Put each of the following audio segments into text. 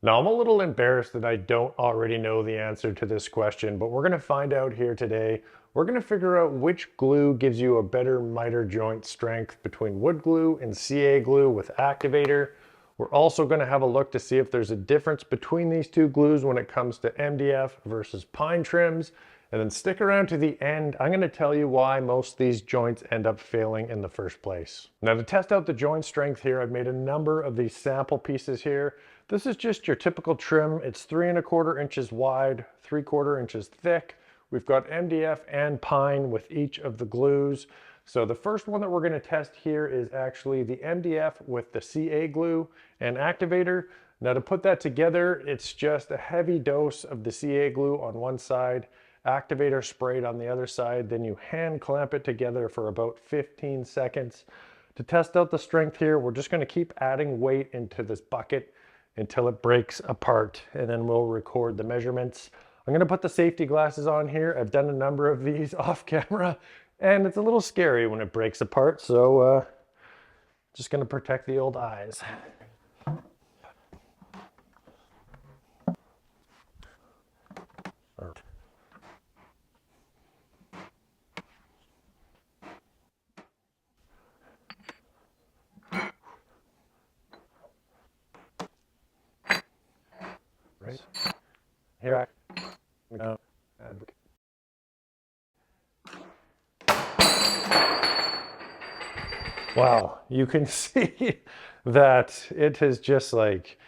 Now, I'm a little embarrassed that I don't already know the answer to this question, but we're going to find out here today. We're going to figure out which glue gives you a better miter joint strength between wood glue and CA glue with activator. We're also going to have a look to see if there's a difference between these two glues when it comes to MDF versus pine trims. And then stick around to the end. I'm going to tell you why most of these joints end up failing in the first place. Now, to test out the joint strength here, I've made a number of these sample pieces here. This is just your typical trim. It's 3¼ inches wide, 3/4 inches thick. We've got MDF and pine with each of the glues. So the first one that we're going to test here is actually the MDF with the CA glue and activator. Now, to put that together, it's just a heavy dose of the CA glue on one side, activator sprayed on the other side, then you hand clamp it together for about 15 seconds. To test out the strength here, we're just going to keep adding weight into this bucket until it breaks apart, and then we'll record the measurements. I'm going to put the safety glasses on here. I've done a number of these off camera, and it's a little scary when it breaks apart, so just going to protect the old eyes. Right here. Wow, you can see that it has just like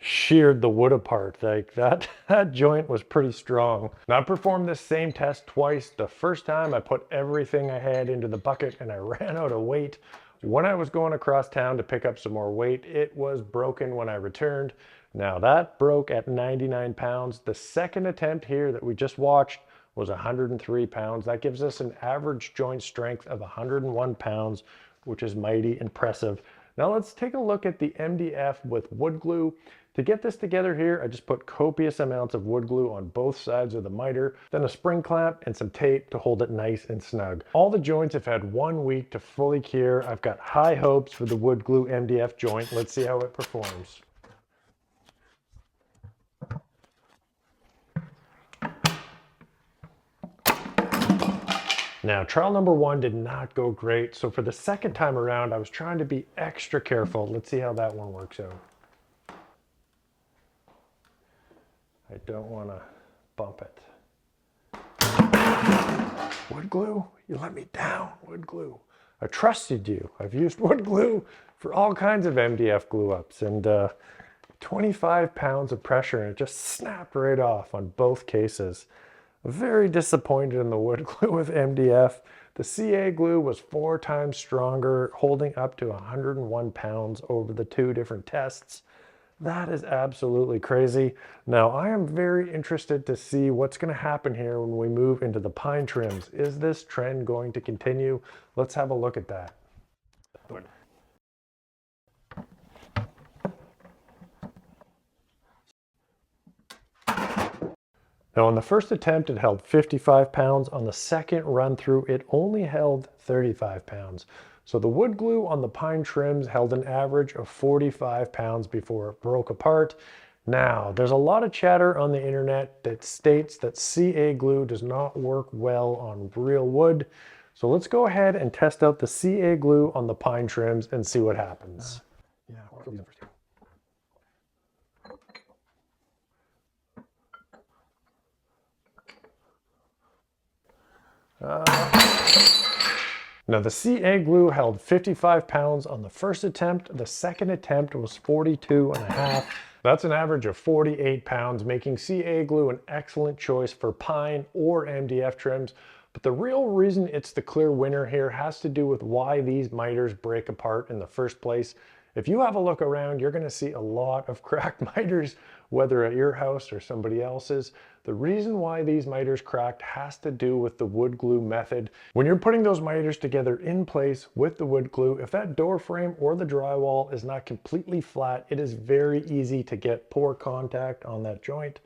sheared the wood apart. Like that joint was pretty strong. Now, I performed this same test twice. The first time I put everything I had into the bucket and I ran out of weight. When I was going across town to pick up some more weight, it was broken when I returned. Now that broke at 99 pounds. The second attempt here that we just watched was 103 pounds. That gives us an average joint strength of 101 pounds, which is mighty impressive. Now let's take a look at the MDF with wood glue. To get this together here, I just put copious amounts of wood glue on both sides of the miter, then a spring clamp and some tape to hold it nice and snug. All the joints have had 1 week to fully cure. I've got high hopes for the wood glue MDF joint. Let's see how it performs. Now, trial number 1 did not go great, so for the second time around, I was trying to be extra careful. Let's see how that one works out. I don't want to bump it. Wood glue? You let me down, wood glue. I trusted you. I've used wood glue for all kinds of MDF glue ups, and 25 pounds of pressure, and it just snapped right off on both cases. Very disappointed in the wood glue with MDF. The CA glue was 4 times stronger, holding up to 101 pounds over the 2 different tests. That is absolutely crazy. Now, I am very interested to see what's going to happen here when we move into the pine trims. Is this trend going to continue? Let's have a look at that. Now, on the first attempt, it held 55 pounds. On the second run through, it only held 35 pounds. So the wood glue on the pine trims held an average of 45 pounds before it broke apart. Now, there's a lot of chatter on the internet that states that CA glue does not work well on real wood. So let's go ahead and test out the CA glue on the pine trims and see what happens. Now, the CA glue held 55 pounds on the first attempt. The second attempt was 42.5. That's an average of 48 pounds, making CA glue an excellent choice for pine or MDF trims. But the real reason it's the clear winner here has to do with why these miters break apart in the first place. If you have a look around, you're going to see a lot of cracked miters, whether at your house or somebody else's. The reason why these miters cracked has to do with the wood glue method. When you're putting those miters together in place with the wood glue, if that door frame or the drywall is not completely flat, it is very easy to get poor contact on that joint.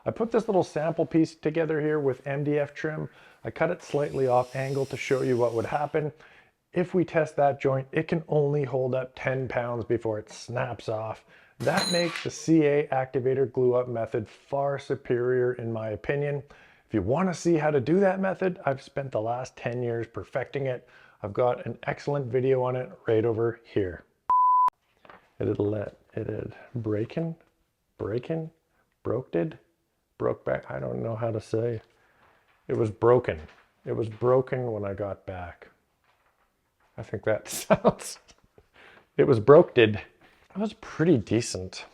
I put this little sample piece together here with MDF trim. I cut it slightly off angle to show you what would happen. If we test that joint, it can only hold up 10 pounds before it snaps off. That makes the CA activator glue up method far superior in my opinion. If you want to see how to do that method, I've spent the last 10 years perfecting it. I've got an excellent video on it right over here. It had broken, broke back. I don't know how to say. It was broken. It was broken when I got back. I think that sounds, it was broke-did. That was pretty decent.